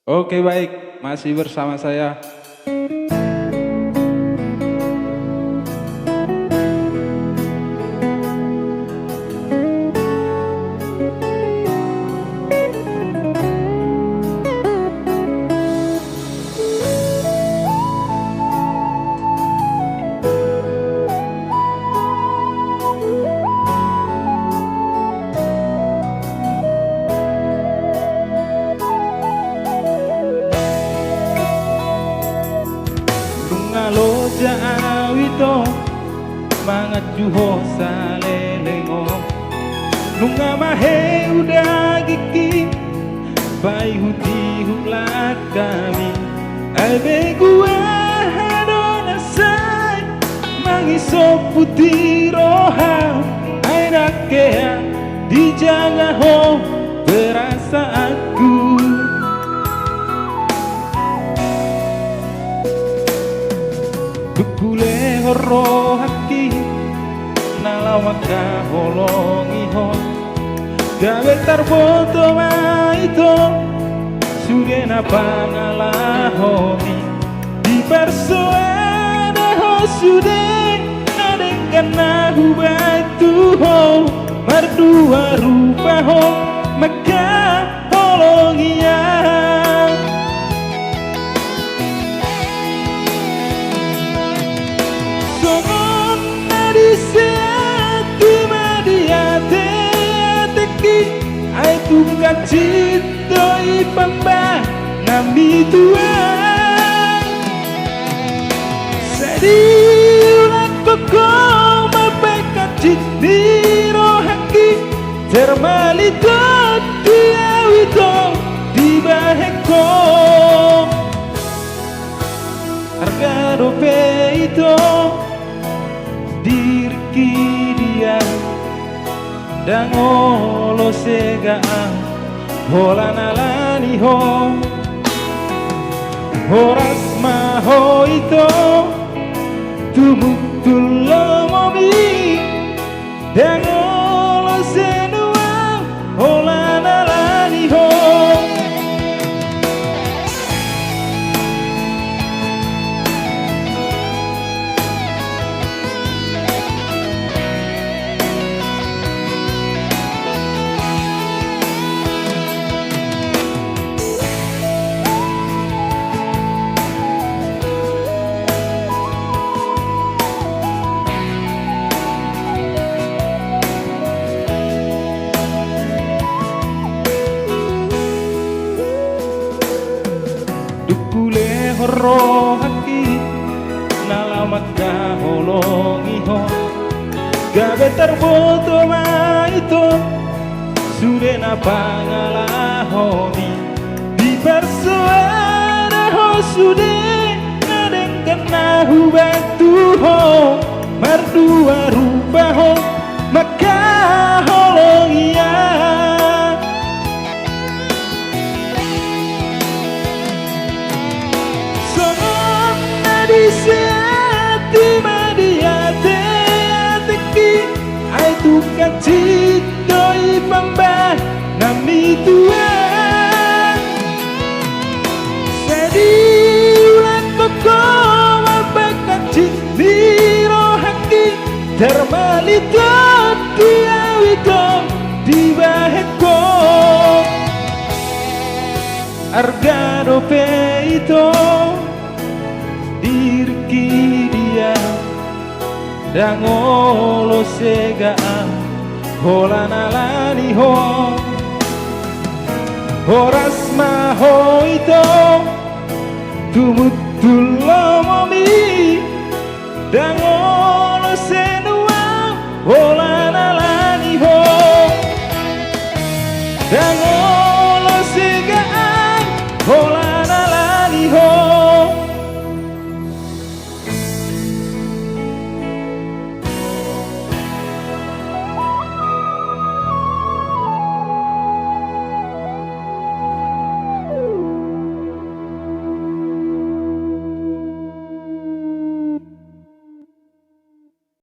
Oke baik, masih bersama saya. Loja awito mangat juho salelengo nunga mahe udah giki bai huti hulat kami albe gua hadona sai mangiso putih roha aina kea dijaga ho perasaanku. Bukule horo haki nalawaka holongi ho gawe tarboto maito sudena pangalahomi di persoana ho sude nadengkana hubatu ho mardua rupa ho maka holongia. Bukan cinta ipamba nami tuan sedih ulang koko mapekat cinti rohaki termalito diawito dibaheko harga dope itu dirki dia dan olo segaan hola nalani ho horas maho ito tumutul lomomi dan olo senuang hola nalani ho. Dukule horo haki nalamaka holongi ho gabe tarboto maito sudena pangalahomi di persoana ho sude nadengkana hubatu ho mardua rupa ho maka holongia. Bukan cinta ipamba nami tuan sedih ulan koko mapekat cinti rohaki termalito diawito dibaheko harga dope itu dirki dia dan olo segaan hola nalani ho horas maho ito tumutul lomomi dan